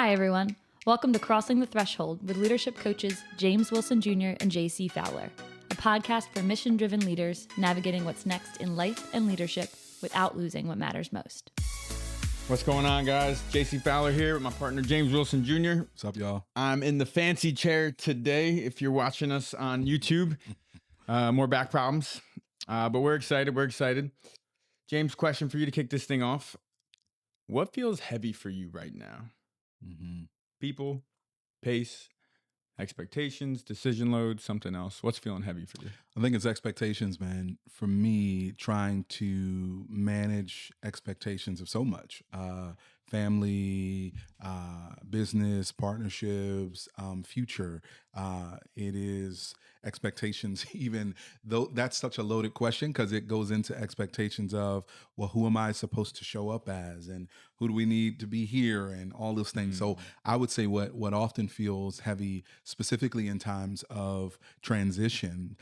Hi, everyone. Welcome to Crossing the Threshold with leadership coaches James Wilson Jr. and J.C. Fowler, a podcast for mission-driven leaders navigating what's next in life and leadership without losing what matters most. What's going on, guys? J.C. Fowler here with my partner James Wilson Jr. What's up, y'all? I'm in the fancy chair today. If you're watching us on YouTube, more back problems, but we're excited. We're excited. James, question for you to kick this thing off. What feels heavy for you right now? People, pace, expectations, decision load, something else. What's feeling heavy for you? I think it's expectations, man. For me, trying to manage expectations of so much. Family, business, partnerships, future. It is expectations, even though that's such a loaded question because it goes into expectations of, well, who am I supposed to show up as? And who do we need to be here? And all those things. So I would say what often feels heavy, specifically in times of transition,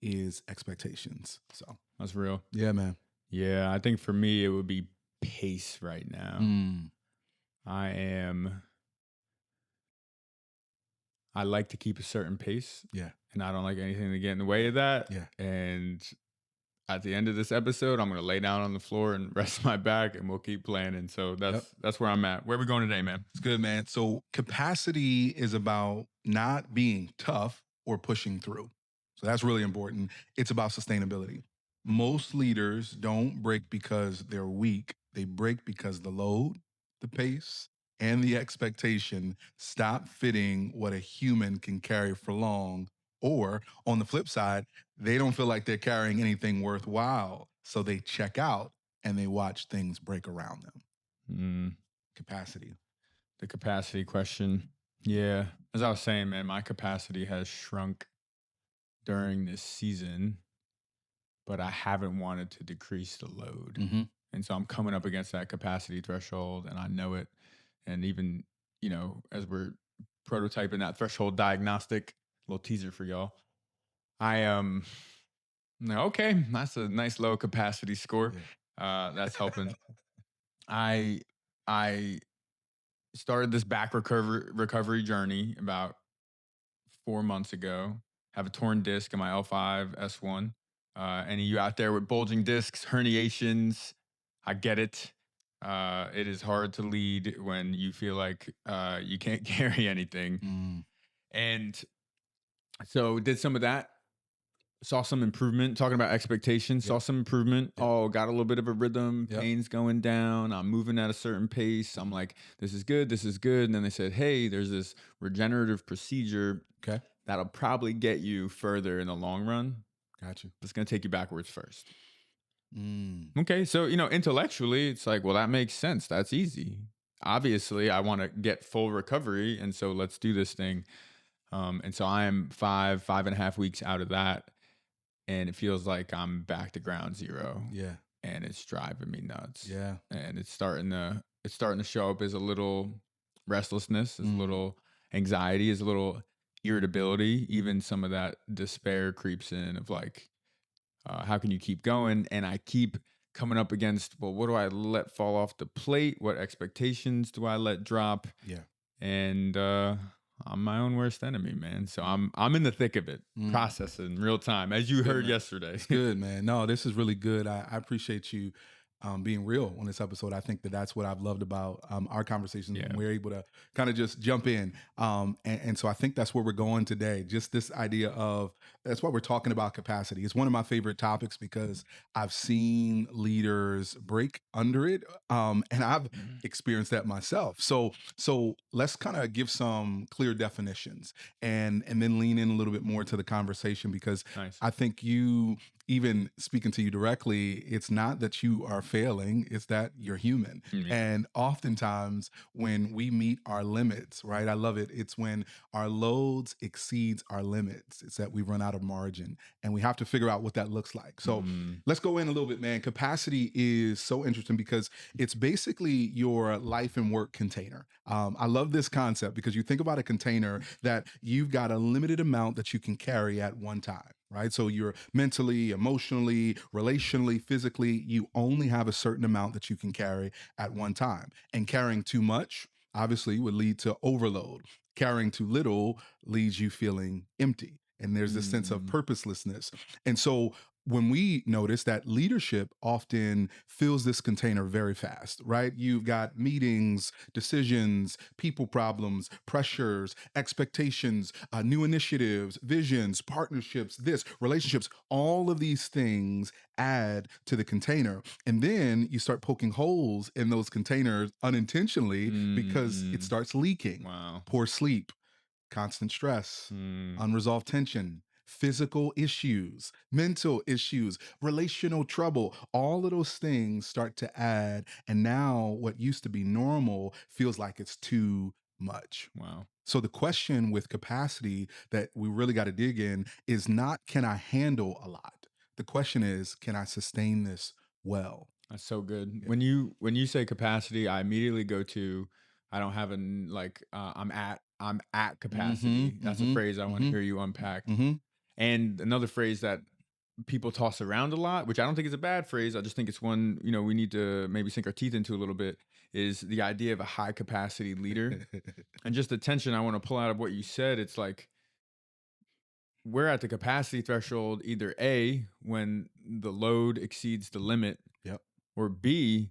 is expectations. So That's real. yeah, man. Yeah, I think for me, it would be pace right now. I like to keep a certain pace. Yeah. And I don't like anything to get in the way of that. Yeah. And at the end of this episode, I'm going to lay down on the floor and rest my back and we'll keep planning. So that's where I'm at. Where are we going today, man? It's good, man. So capacity is about not being tough or pushing through. So that's really important. It's about sustainability. Most leaders don't break because they're weak. They break because the load, the pace, and the expectation stop fitting what a human can carry for long. Or on the flip side, they don't feel like they're carrying anything worthwhile. So they check out and they watch things break around them. Capacity. The capacity question. Yeah. As I was saying, man, my capacity has shrunk during this season, but I haven't wanted to decrease the load. And so I'm coming up against that capacity threshold and I know it. And even, as we're prototyping that threshold diagnostic, little teaser for y'all, okay, that's a nice low capacity score. That's helping. I started this back recovery journey about 4 months ago. Have a torn disc in my L5 S1. Any of you out there with bulging discs, herniations, I get it. It is hard to lead when you feel like you can't carry anything. And so did some of that. Saw some improvement, talking about expectations, saw some improvement. Got a little bit of a rhythm, pain's going down. I'm moving at a certain pace. I'm like, this is good. And then they said, hey, there's this regenerative procedure that'll probably get you further in the long run. Gotcha. It's going to take you backwards first. Okay, so, intellectually, it's like, well, that makes sense. That's easy. Obviously, I want to get full recovery, and so let's do this thing. And so I am 5.5 weeks out of that. And it feels like I'm back to ground zero. Yeah. And it's driving me nuts. Yeah. And it's starting to show up as a little restlessness, as a little anxiety, as a little irritability. Even some of that despair creeps in of like, how can you keep going? And I keep coming up against, well, what do I let fall off the plate? What expectations do I let drop? Yeah. And I'm my own worst enemy, man. So I'm in the thick of it, processing real time, as you heard yesterday. It's good, man. No, this is really good. I appreciate you being real on this episode. I think that's what I've loved about our conversations. And we're able to kind of just jump in. And so I think that's where we're going today. Just this idea of, that's why we're talking about capacity. It's one of my favorite topics because I've seen leaders break under it. And I've experienced that myself. So let's kind of give some clear definitions and then lean in a little bit more to the conversation because I think even speaking to you directly, it's not that you are failing, it's that you're human. And oftentimes when we meet our limits, right? I love it. It's when our loads exceeds our limits. It's that we run out of margin and we have to figure out what that looks like. So let's go in a little bit, man. Capacity is so interesting because it's basically your life and work container. I love this concept because you think about a container that you've got a limited amount that you can carry at one time. Right? So you're mentally, emotionally, relationally, physically, you only have a certain amount that you can carry at one time. And carrying too much obviously would lead to overload. Carrying too little leaves you feeling empty. And there's this sense of purposelessness. And so when we notice that leadership often fills this container very fast, right? You've got meetings, decisions, people problems, pressures, expectations, new initiatives, visions, partnerships, this, relationships, all of these things add to the container. And then you start poking holes in those containers unintentionally because it starts leaking. Wow. Poor sleep, constant stress, unresolved tension, physical issues, mental issues, relational trouble. All of those things start to add. And now what used to be normal feels like it's too much. Wow. So the question with capacity that we really got to dig in is not, can I handle a lot? The question is, can I sustain this well? That's so good. Yeah. When you say capacity, I immediately go to, I don't have an like I'm at capacity. That's a phrase I want to hear you unpack. And another phrase that people toss around a lot, which I don't think is a bad phrase, I just think it's one, you know, we need to maybe sink our teeth into a little bit, is the idea of a high capacity leader. And just the tension I want to pull out of what you said, it's like we're at the capacity threshold, either A, when the load exceeds the limit, Yep. or B,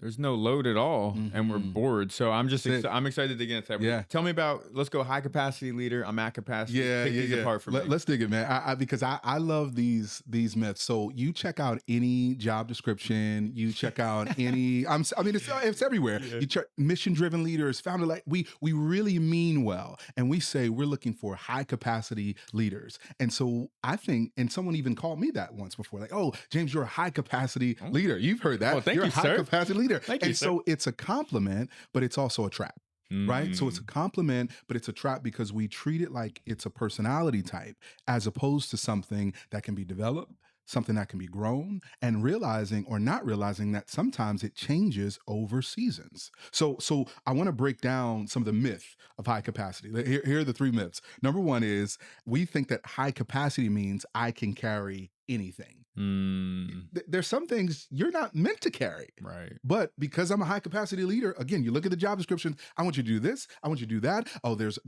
there's no load at all and we're bored. So I'm just I'm excited to get into that. Yeah. Tell me about, let's go high capacity leader. I'm at capacity. Pick these apart for me. Let's dig it, man. Because I love these myths. So you check out any job description, you check out any, it's everywhere. Yeah. You check mission driven leaders, founder, like we really mean well. And we say we're looking for high capacity leaders. And so I think, and someone even called me that once before, like, oh, James, you're a high capacity leader. You've heard that. Oh, thank you're you, a high sir. capacity leader. Thank you, and so it's a compliment, but it's also a trap. Right? So it's a compliment, but it's a trap because we treat it like it's a personality type as opposed to something that can be developed, something that can be grown, and realizing or not realizing that sometimes it changes over seasons. So I want to break down some of the myth of high capacity. Here are the 3 myths. Number 1 is we think that high capacity means I can carry anything. There's some things you're not meant to carry. Right. But because I'm a high capacity leader, again, you look at the job description, I want you to do this, I want you to do that. Oh, there's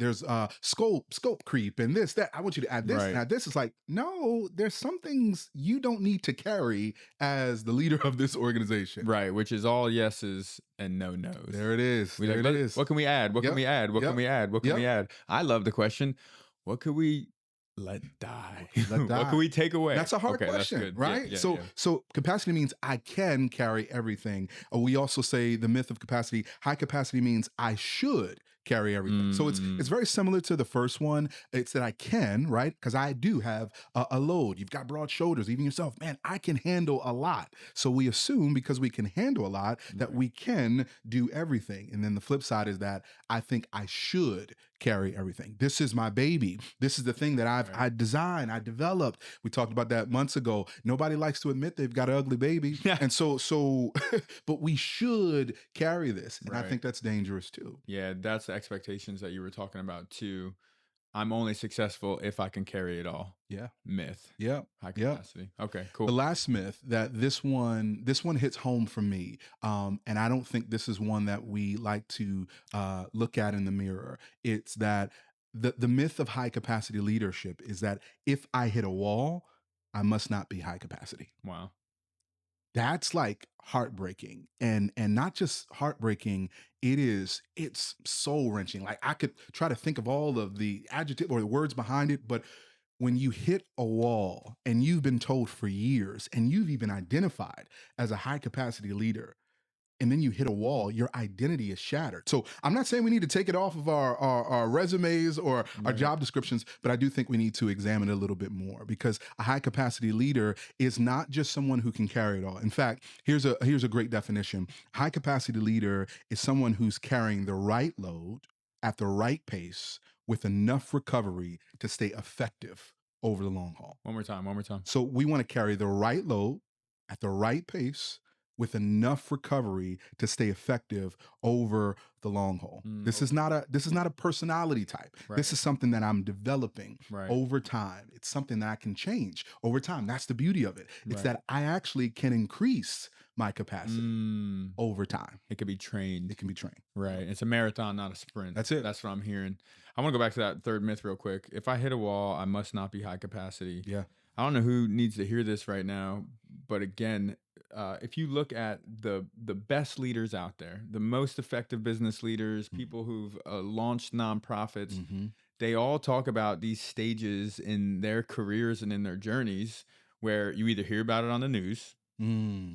scope creep and this, that. I want you to add this and add this. It's like, no, there's some things you don't need to carry as the leader of this organization. Right, which is all yeses and no nos. There it is. There it is. What can we add? What can we add? What can we add? What can we add? I love the question. What could we let die? Let die. What can we take away? That's a hard question, that's good. right? So capacity means I can carry everything. We also say the myth of capacity. High capacity means I should carry everything. So it's very similar to the first one. It's that I can, right? Because I do have a load. You've got broad shoulders, even yourself. Man, I can handle a lot. So we assume because we can handle a lot that we can do everything. And then the flip side is that I think I should carry everything. This is my baby. This is the thing that I designed, I developed. We talked about that months ago. Nobody likes to admit they've got an ugly baby. And so but we should carry this. And I think that's dangerous too. Yeah, that's the expectations that you were talking about too. I'm only successful if I can carry it all. Yeah. Myth. Yeah. High capacity. Okay, cool. The last myth that this one hits home for me. And I don't think this is one that we like to look at in the mirror. It's that the myth of high capacity leadership is that if I hit a wall, I must not be high capacity. Wow. That's like heartbreaking, and not just heartbreaking. It's soul wrenching. Like I could try to think of all of the adjective or the words behind it, but when you hit a wall and you've been told for years and you've even identified as a high capacity leader, and then you hit a wall, your identity is shattered. So I'm not saying we need to take it off of our resumes or our job descriptions, but I do think we need to examine it a little bit more, because a high capacity leader is not just someone who can carry it all. In fact, here's a great definition. High capacity leader is someone who's carrying the right load at the right pace with enough recovery to stay effective over the long haul. One more time. So we want to carry the right load at the right pace with enough recovery to stay effective over the long haul. This is not a personality type. Right. This is something that I'm developing over time. It's something that I can change over time. That's the beauty of it. It's that I actually can increase my capacity over time. It could be trained. It can be trained. Right. It's a marathon, not a sprint. That's it. That's what I'm hearing. I want to go back to that third myth real quick. If I hit a wall, I must not be high capacity. Yeah. I don't know who needs to hear this right now, but again, if you look at the best leaders out there, the most effective business leaders, people who've launched nonprofits, they all talk about these stages in their careers and in their journeys where you either hear about it on the news,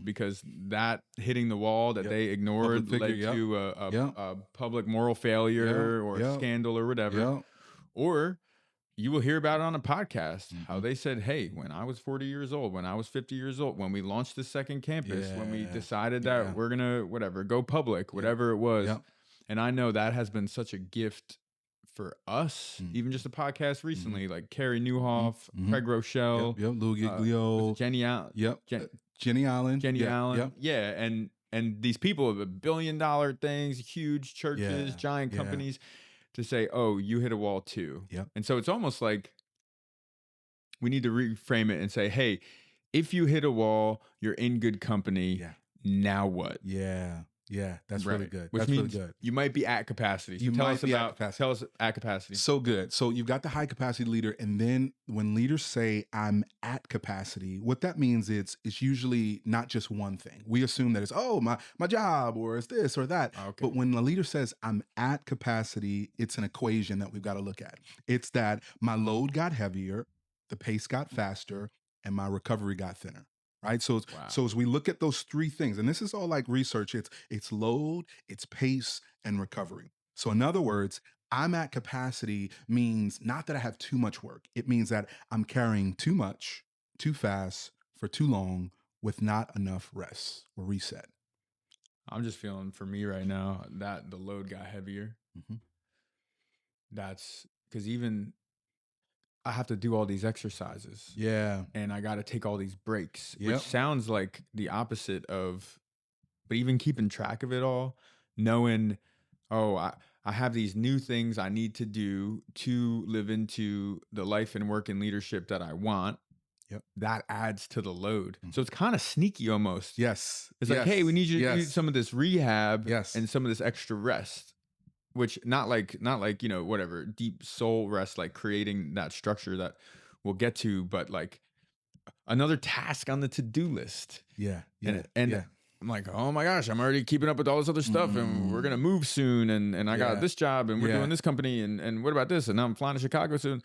because that hitting the wall that they ignored led to a public moral failure or a scandal or whatever. Or you will hear about it on a podcast, how they said, hey, when I was 40 years old, when I was 50 years old, when we launched the second campus, when we decided that we're going to, go public, whatever it was. And I know that has been such a gift for us, even just a podcast recently, like Carrie Newhoff, Craig Rochelle, Lou Giglio, Jenny Allen. Jenny Allen. Allen. Yeah. And these people have $1 billion things, huge churches, giant companies, to say, oh, you hit a wall too. And so it's almost like we need to reframe it and say, hey, if you hit a wall, you're in good company. Now what? Yeah, that's really good. Which that's means really good. You might be at capacity. So tell us at capacity. So good. So you've got the high capacity leader, and then when leaders say I'm at capacity, what that means is it's usually not just one thing. We assume that it's my job or it's this or that. Okay. But when the leader says I'm at capacity, it's an equation that we've got to look at. It's that my load got heavier, the pace got faster, and my recovery got thinner. Right. So as we look at those three things, and this is all like research, it's load, it's pace, and recovery. So in other words, I'm at capacity means not that I have too much work. It means that I'm carrying too much, too fast, for too long, with not enough rest or reset. I'm just feeling for me right now that the load got heavier. That's because even I have to do all these exercises. And I got to take all these breaks, which sounds like the opposite of, but even keeping track of it all, knowing, I have these new things I need to do to live into the life and work and leadership that I want. That adds to the load. So it's kind of sneaky almost. It's like, hey, we need you to do some of this rehab and some of this extra rest. Which not like, whatever, deep soul rest, like creating that structure that we'll get to, but like another task on the to-do list. And I'm like, oh my gosh, I'm already keeping up with all this other stuff and we're going to move soon. And I got this job and we're doing this company and what about this? And now I'm flying to Chicago soon.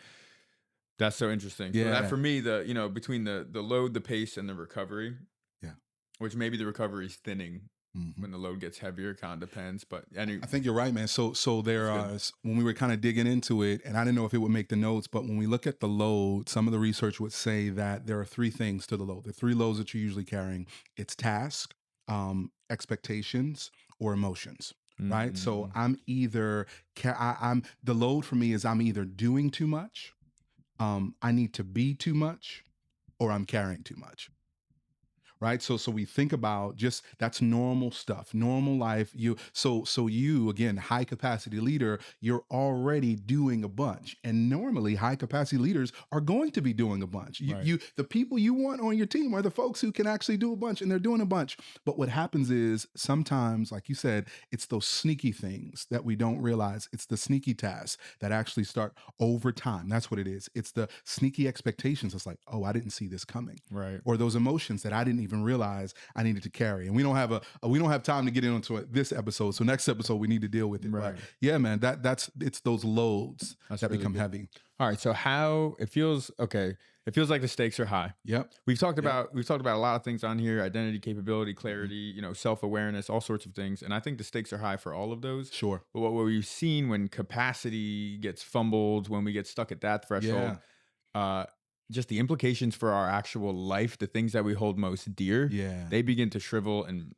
That's so interesting. So that for me, between the load, the pace, and the recovery, which maybe the recovery is thinning. When the load gets heavier, kind of depends, but I think you're right, man. So there when we were kind of digging into it, and I didn't know if it would make the notes, but when we look at the load, some of the research would say that there are three things to the load. The three loads that you're usually carrying: it's task, expectations, or emotions. Right. So I'm either I'm the load for me is I'm either doing too much, I need to be too much, or I'm carrying too much. Right. So we think about just that's normal stuff, normal life. So you, again, high capacity leader, you're already doing a bunch. And normally high capacity leaders are going to be doing a bunch. The people you want on your team are the folks who can actually do a bunch, and they're doing a bunch. But what happens is sometimes, like you said, it's those sneaky things that we don't realize. It's the sneaky tasks that actually start over time. That's what it is. It's the sneaky expectations. It's like, oh, I didn't see this coming. Right. Or those emotions that I didn't even realize I needed to carry. And we don't have time to get into this episode. So next episode we need to deal with it. Right. But yeah, man, it's those loads that really become good. heavy. All right. So how it feels like the stakes are high. We've talked about a lot of things on here: identity, capability, clarity, self-awareness, all sorts of things. And I think the stakes are high for all of those. Sure. But what we've seen when capacity gets fumbled, when we get stuck at that threshold, just the implications for our actual life, the things that we hold most dear, they begin to shrivel and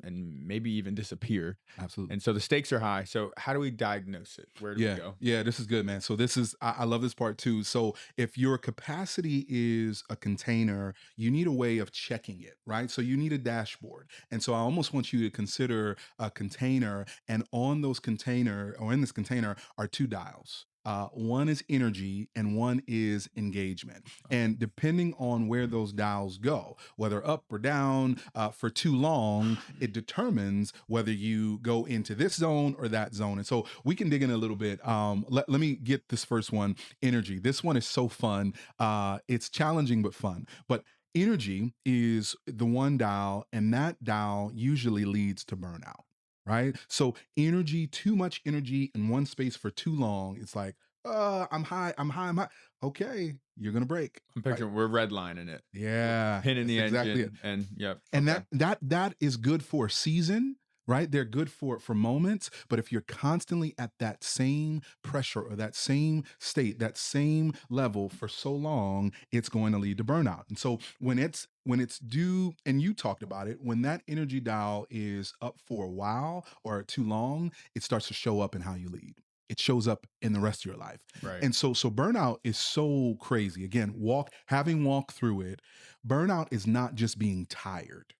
maybe even disappear. Absolutely. And so the stakes are high. So how do we diagnose it? Where do we go? Yeah, this is good, man. So I love this part too. So if your capacity is a container, you need a way of checking it, right? So you need a dashboard. And so I almost want you to consider a container, and on those container, or in this container, are two dials. One is energy and one is engagement. And depending on where those dials go, whether up or down for too long, it determines whether you go into this zone or that zone. And so we can dig in a little bit. Let me get this first one, energy. This one is so fun. It's challenging but fun. But energy is the one dial, and that dial usually leads to burnout. Right. So energy, too much energy in one space for too long. It's like, I'm high, I'm high, I'm high. Okay, you're gonna break. I'm Right? picturing we're redlining it. Yeah. Pinning the That's exactly engine it. and yep. And Okay. that is good for a season, right? They're good for moments, but if you're constantly at that same pressure or that same state, that same level for so long, it's going to lead to burnout. And so when it's due, and you talked about it, when that energy dial is up for a while or too long, it starts to show up in how you lead. It shows up in the rest of your life. Right. And so burnout is so crazy. Again, having walked through it, burnout is not just being tired,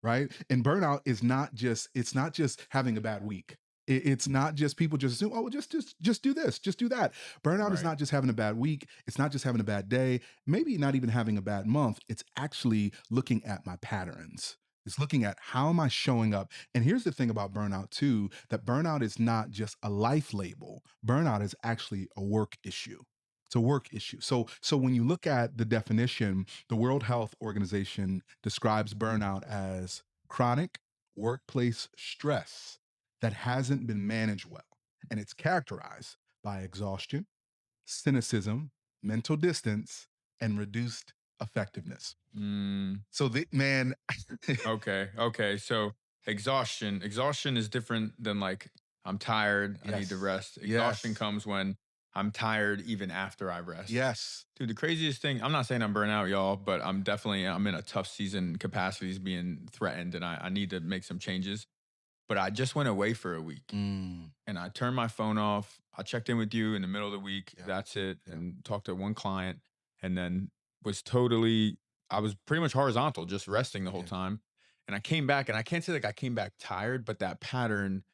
right? And burnout is not just, it's not just having a bad week. It's not just people just assume, oh, well, just do this, just do that. Burnout is Right. not just having a bad week. It's not just having a bad day, maybe not even having a bad month. It's actually looking at my patterns. It's looking at how am I showing up. And here's the thing about burnout too, that burnout is not just a life label. Burnout is actually a work issue. It's a work issue. So when you look at the definition, the World Health Organization describes burnout as chronic workplace stress that hasn't been managed well. And it's characterized by exhaustion, cynicism, mental distance, and reduced effectiveness. So man, Okay. So exhaustion is different than like I'm tired, I need to Yes. rest. Exhaustion Yes. comes when I'm tired even after I rest. yes, Dude, the craziest thing, I'm not saying I'm burnt out, y'all, but I'm in a tough season, capacities being threatened, and I need to make some changes. But I just went away for a week Mm, and I turned my phone off. I checked in with you in the middle of the week. Yeah. That's it. Yeah. And talked to one client and then I was pretty much horizontal, just resting the whole Yeah. time. And I came back and I can't say like I came back tired, but that pattern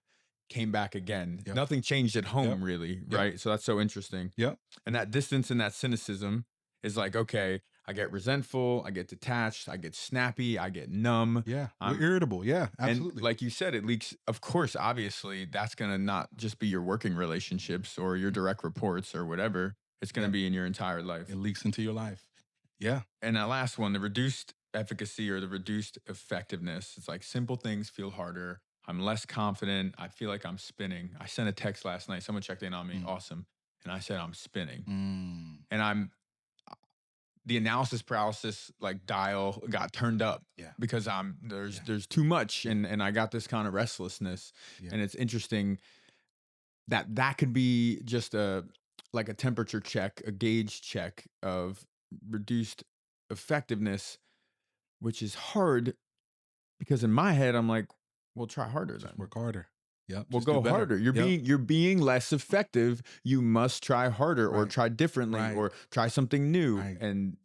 came back again. Yep. Nothing changed at home Yep. really. Yep. Right. So that's so interesting. Yep. And that distance and that cynicism is like, okay, I get resentful, I get detached, I get snappy, I get numb. Yeah. I'm We're irritable. Yeah, and absolutely. like you said, it leaks. Of course, obviously, that's going to not just be your working relationships or your direct reports or whatever. It's going to Yeah. be in your entire life. It leaks into your life. Yeah. And that last one, the reduced efficacy or the reduced effectiveness, it's like simple things feel harder. I'm less confident. I feel like I'm spinning. I sent a text last night. Someone checked in on me. Awesome. And I said, I'm spinning. And the analysis paralysis like dial got turned up. Yeah. Because there's too much and I got this kind of restlessness. Yeah. And it's interesting that could be just a temperature check, a gauge check of reduced effectiveness, which is hard because in my head I'm like, well, try harder then. Work harder. Yep. Well, just do go better. harder. Yep. You're being less effective. You must try harder or Right. try differently Right. or try something new. Right. And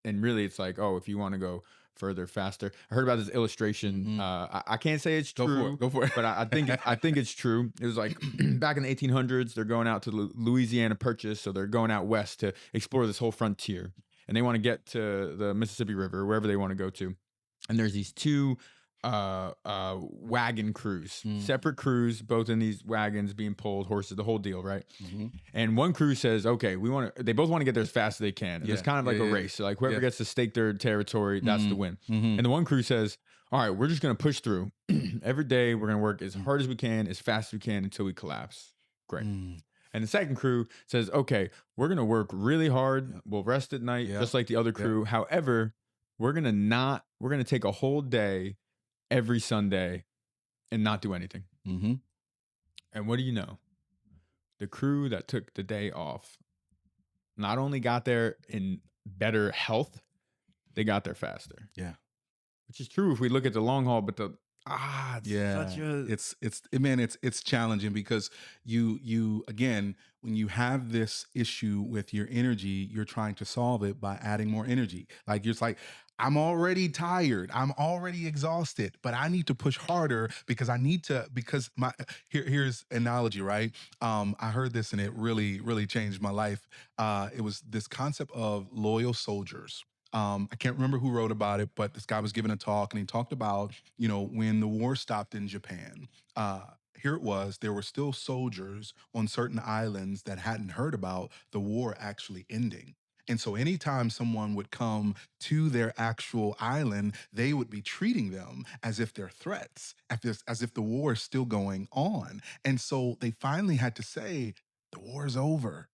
really it's like, oh, if you want to go further, faster. I heard about this illustration. I can't say it's true. Go for it. But I think it's true. It was like back in the 1800s, they're going out to Louisiana Purchase. So they're going out west to explore this whole frontier. And they want to get to the Mississippi River, wherever they want to go to. And there's these two wagon crews, separate crews, both in these wagons being pulled, horses, the whole deal, right? And one crew says, okay, they both want to get there as fast as they can. And it's kind of like a race. So like whoever gets to stake their territory, that's the win. And the one crew says, all right, we're just going to push through. Every day we're going to work as hard as we can, as fast as we can until we collapse. Great. And the second crew says, okay, we're going to work really hard. We'll rest at night, just like the other crew. However, we're going to take a whole day every Sunday and not do anything. And what do you know? The crew that took the day off not only got there in better health, they got there faster. Yeah. Which is true if we look at the long haul, but It's challenging because you again, when you have this issue with your energy, you're trying to solve it by adding more energy. Like you're just like, I'm already tired, I'm already exhausted, but I need to push harder because I need to, because here's an analogy, right? I heard this and it really changed my life. It was this concept of loyal soldiers. I can't remember who wrote about it, but this guy was giving a talk and he talked about, when the war stopped in Japan. Here it was, there were still soldiers on certain islands that hadn't heard about the war actually ending. And so anytime someone would come to their actual island, they would be treating them as if they're threats, as if the war is still going on. And so they finally had to say, the war's over.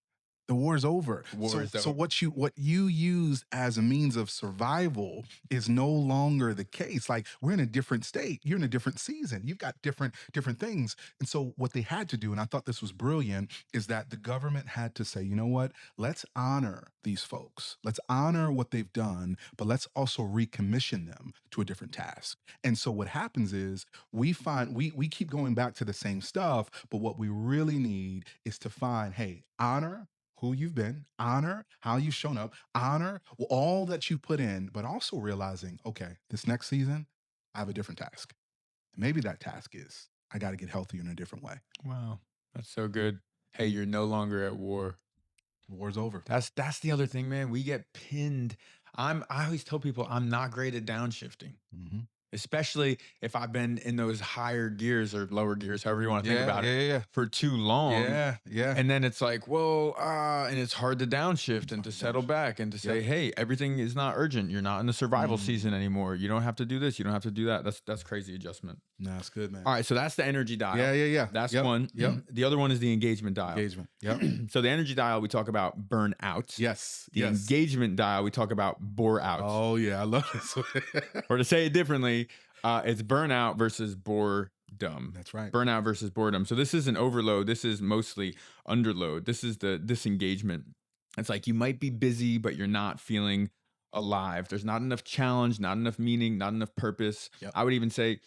The war's over. So what you used as a means of survival is no longer the case. Like we're in a different state. You're in a different season. You've got different things. And so what they had to do, and I thought this was brilliant, is that the government had to say, you know what? Let's honor these folks. Let's honor what they've done, but let's also recommission them to a different task. And so what happens is we find we keep going back to the same stuff, but what we really need is to find, hey, honor who you've been, honor how you've shown up, honor all that you put in, but also realizing, okay, this next season, I have a different task. Maybe that task is I got to get healthier in a different way. Wow, that's so good. Hey, you're no longer at war. War's over. That's the other thing, man. We get pinned. I always tell people I'm not great at downshifting. Mm-hmm. Especially if I've been in those higher gears or lower gears, however you want to think about it, for too long. Yeah. And then it's like, well, and it's hard to downshift and to settle back and to say, hey, everything is not urgent. You're not in the survival season anymore. You don't have to do this. You don't have to do that. That's crazy adjustment. No, that's good, man. All right, so that's the energy dial. Yeah. That's one. Yep. The other one is the engagement dial. Yep. So the energy dial, we talk about burnout. Yes. The engagement dial, we talk about boreout. Oh yeah, I love this. Or to say it differently, it's burnout versus boredom. That's right. Burnout versus boredom. So this isn't overload. This is mostly underload. This is the disengagement. It's like you might be busy, but you're not feeling alive. There's not enough challenge, not enough meaning, not enough purpose. Yep. I would even say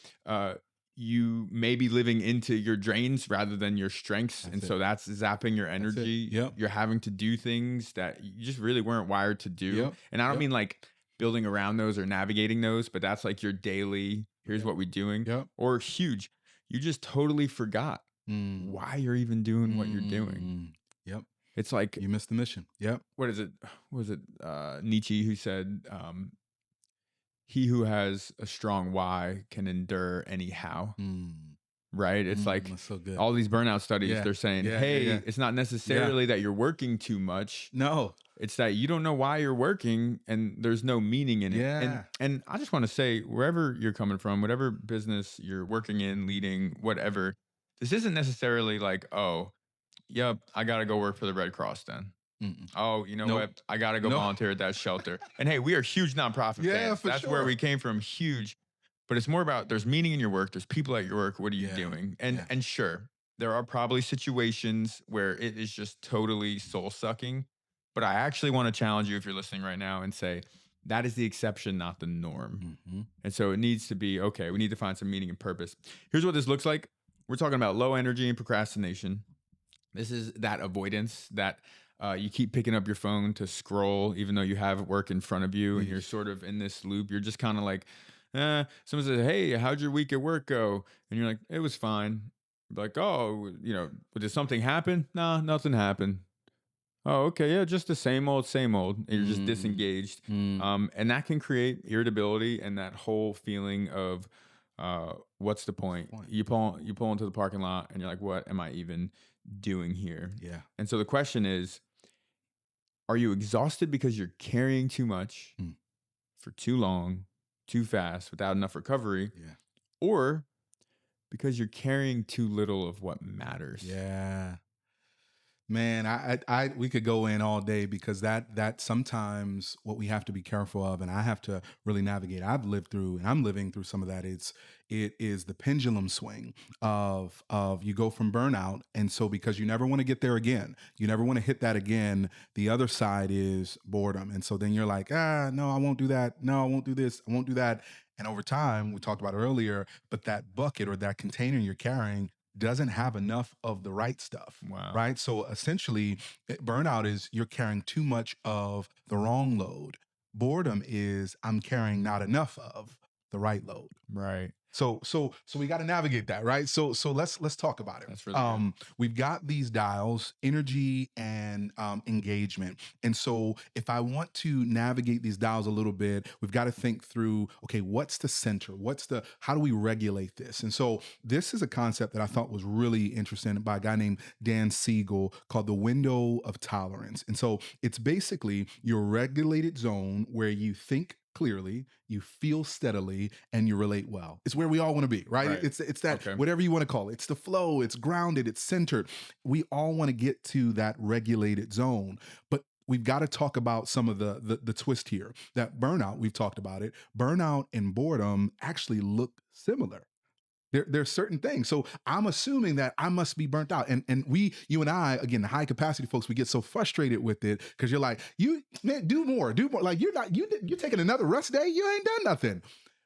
you may be living into your drains rather than your strengths. So that's zapping your energy. Yep. You're having to do things that you just really weren't wired to do. Yep. And I don't mean like building around those or navigating those, but that's like your daily, here's what we're doing. Yep. Or huge, you just totally forgot why you're even doing what you're doing. Yep. It's like you missed the mission. Yep. What is it? Was it Nietzsche who said, he who has a strong why can endure anyhow. Right? It's like so good. All these burnout studies, they're saying, it's not necessarily that you're working too much. No. It's that you don't know why you're working and there's no meaning in it. Yeah. And I just want to say, wherever you're coming from, whatever business you're working in, leading, whatever, this isn't necessarily like, oh, yep, I got to go work for the Red Cross then. Oh, you know what? I got to go volunteer at that shelter. And hey, we are huge nonprofit fans. That's where we came from, huge. But it's more about there's meaning in your work. There's people at your work. What are you doing? And sure, there are probably situations where it is just totally soul sucking. But I actually want to challenge you if you're listening right now and say that is the exception, not the norm. And so it needs to be, okay, we need to find some meaning and purpose. Here's what this looks like. We're talking about low energy and procrastination. This is that avoidance that you keep picking up your phone to scroll, even though you have work in front of you and you're sort of in this loop. You're just kind of like, someone says, hey, how'd your week at work go? And you're like, it was fine. Like, oh, did something happen? No, nothing happened. Oh, okay. Yeah, just the same old. And you're just disengaged. And that can create irritability and that whole feeling of what's the point? You pull into the parking lot and you're like, what am I even doing here? Yeah. And so the question is, are you exhausted because you're carrying too much for too long, too fast, without enough recovery? Yeah. Or because you're carrying too little of what matters? Yeah. Man, I we could go in all day because that sometimes what we have to be careful of, and I have to really navigate. I've lived through, and I'm living through some of that. It is the pendulum swing of you go from burnout, and so because you never want to get there again, you never want to hit that again. The other side is boredom, and so then you're like, no, I won't do that. No, I won't do this. I won't do that. And over time, we talked about earlier, but that bucket or that container you're carrying doesn't have enough of the right stuff. Wow. Right. So essentially, burnout is you're carrying too much of the wrong load. Boredom is I'm carrying not enough of the right load. Right. So we got to navigate that, right? So let's talk about it. That's really good. We've got these dials, energy and engagement. And so if I want to navigate these dials a little bit, we've got to think through, okay, what's the center? How do we regulate this? And so this is a concept that I thought was really interesting by a guy named Dan Siegel called the window of tolerance. And so it's basically your regulated zone where you think clearly, you feel steadily, and you relate well. It's where we all want to be, right? Right. It's that, whatever you want to call it. It's the flow, it's grounded, it's centered. We all want to get to that regulated zone. But we've got to talk about some of the twist here. That burnout, we've talked about it. Burnout and boredom actually look similar. There's certain things. So I'm assuming that I must be burnt out. And you and I, again, the high capacity folks, we get so frustrated with it because you're like, man, do more. Like you're taking another rest day. You ain't done nothing.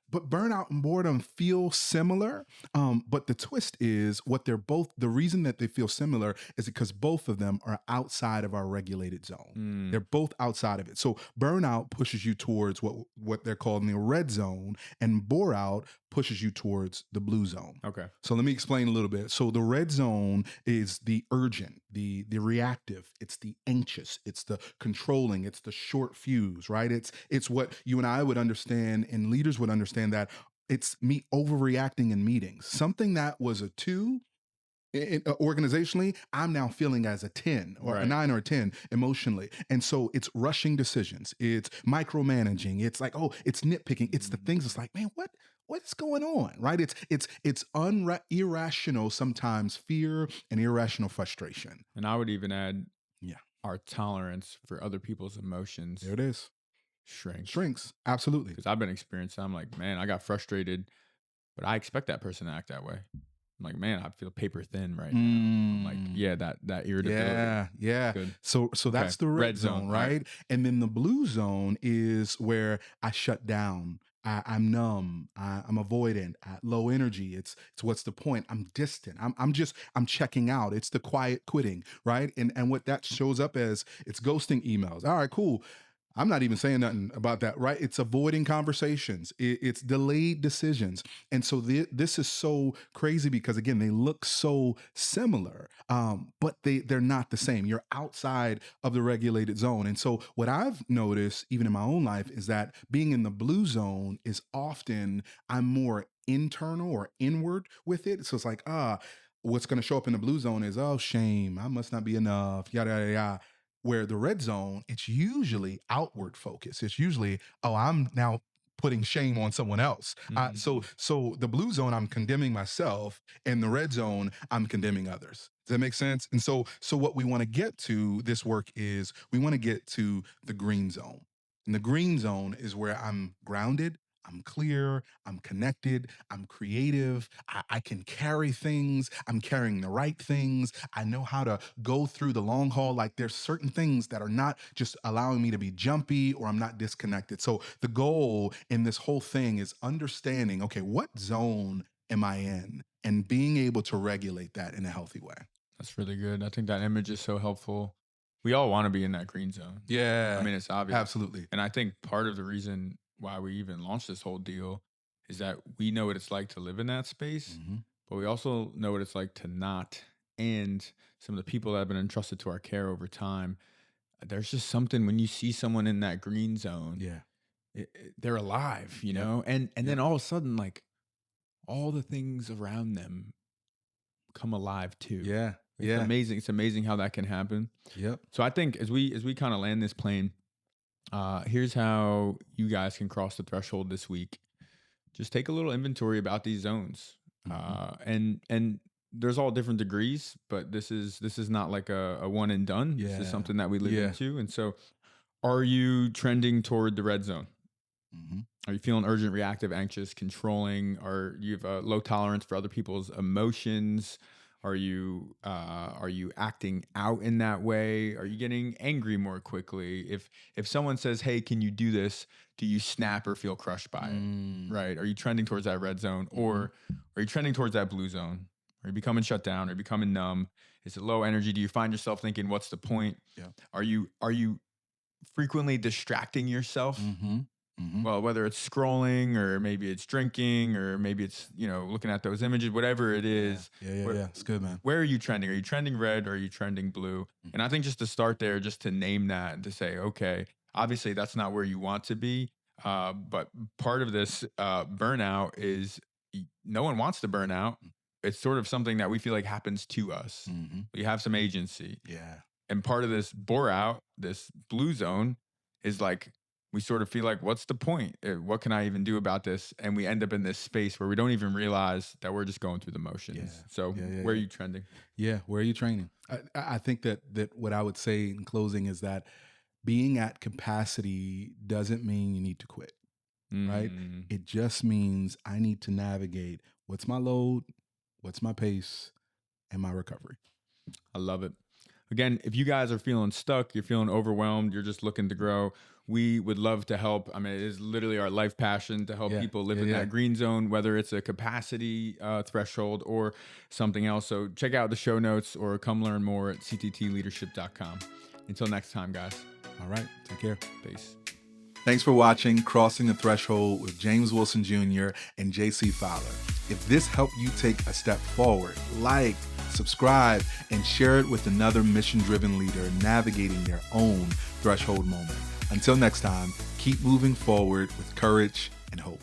But burnout and boredom feel similar. But the twist is the reason that they feel similar is because both of them are outside of our regulated zone. They're both outside of it. So burnout pushes you towards what they're called in the red zone, and boreout pushes you towards the blue zone. Okay. So let me explain a little bit. So the red zone is the urgent, the reactive, it's the anxious, it's the controlling, it's the short fuse, right? It's what you and I would understand and leaders would understand, that it's me overreacting in meetings. Something that was a 2 organizationally, I'm now feeling as a 10 or a 9 or a 10 emotionally. And so it's rushing decisions. It's micromanaging. It's like, oh, it's nitpicking. It's the things that's like, man, what's going on, right? It's irrational, sometimes fear and irrational frustration. And I would even add our tolerance for other people's emotions. There it is. Shrinks. Absolutely. Because I've been experiencing, I'm like, man, I got frustrated, but I expect that person to act that way. I'm like, man, I feel paper thin right now. I'm like, yeah, that irritability. Yeah. Good. So that's the red zone, right? And then the blue zone is where I shut down. I'm numb. I'm avoidant. Low energy. It's what's the point? I'm distant. I'm checking out. It's the quiet quitting, right? And what that shows up as, it's ghosting emails. All right, cool. I'm not even saying nothing about that, right? It's avoiding conversations. It's delayed decisions. And so this is so crazy because, again, they look so similar, but they're not the same. You're outside of the regulated zone. And so what I've noticed, even in my own life, is that being in the blue zone is often I'm more internal or inward with it. So it's like, what's going to show up in the blue zone is, oh, shame. I must not be enough, yada, yada, yada. Where the red zone, it's usually outward focus. It's usually, oh, I'm now putting shame on someone else. So the blue zone, I'm condemning myself, and the red zone, I'm condemning others. Does that make sense? And so what we want to get to this work is we want to get to the green zone. And the green zone is where I'm grounded, I'm clear, I'm connected, I'm creative, I can carry things, I'm carrying the right things, I know how to go through the long haul. Like there's certain things that are not just allowing me to be jumpy, or I'm not disconnected. So the goal in this whole thing is understanding, okay, what zone am I in? And being able to regulate that in a healthy way. That's really good. I think that image is so helpful. We all want to be in that green zone. Yeah. I mean, it's obvious. Absolutely. And I think part of the reason why we even launched this whole deal is that we know what it's like to live in that space, but we also know what it's like to not. And some of the people that have been entrusted to our care over time, there's just something when you see someone in that green zone, they're alive, you know? And then all of a sudden, like all the things around them come alive too. It's amazing. It's amazing how that can happen. So I think as we kind of land this plane, here's how you guys can cross the threshold this week. Just take a little inventory about these zones. And there's all different degrees, but this is not like a one and done. This is something that we live into. And so are you trending toward the red zone? Are you feeling urgent, reactive, anxious, controlling? Or you have a low tolerance for other people's emotions? Are you acting out in that way? Are you getting angry more quickly? If someone says, "Hey, can you do this?" Do you snap or feel crushed by it? Right? Are you trending towards that red zone, or are you trending towards that blue zone? Are you becoming shut down? Are you becoming numb? Is it low energy? Do you find yourself thinking, "What's the point?" Yeah. Are you frequently distracting yourself? Well, whether it's scrolling or maybe it's drinking or maybe it's, looking at those images, whatever it is. Yeah. It's good, man. Where are you trending? Are you trending red or are you trending blue? And I think just to start there, just to name that and to say, okay, obviously that's not where you want to be. But part of this burnout is no one wants to burn out. It's sort of something that we feel like happens to us. We have some agency. Yeah. And part of this boreout, this blue zone, is like we sort of feel like, what's the point? What can I even do about this? And we end up in this space where we don't even realize that we're just going through the motions. Yeah. So where are you trending? Yeah, where are you training? I think that what I would say in closing is that being at capacity doesn't mean you need to quit, right? It just means I need to navigate what's my load, what's my pace, and my recovery. I love it. Again, if you guys are feeling stuck, you're feeling overwhelmed, you're just looking to grow, we would love to help. I mean, it is literally our life passion to help people live in that green zone, whether it's a capacity threshold or something else. So check out the show notes or come learn more at cttleadership.com. Until next time, guys. All right. Take care. Peace. Thanks for watching Crossing the Threshold with James Wilson Jr. and JC Fowler. If this helped you take a step forward, like, subscribe, and share it with another mission-driven leader navigating their own threshold moment. Until next time, keep moving forward with courage and hope.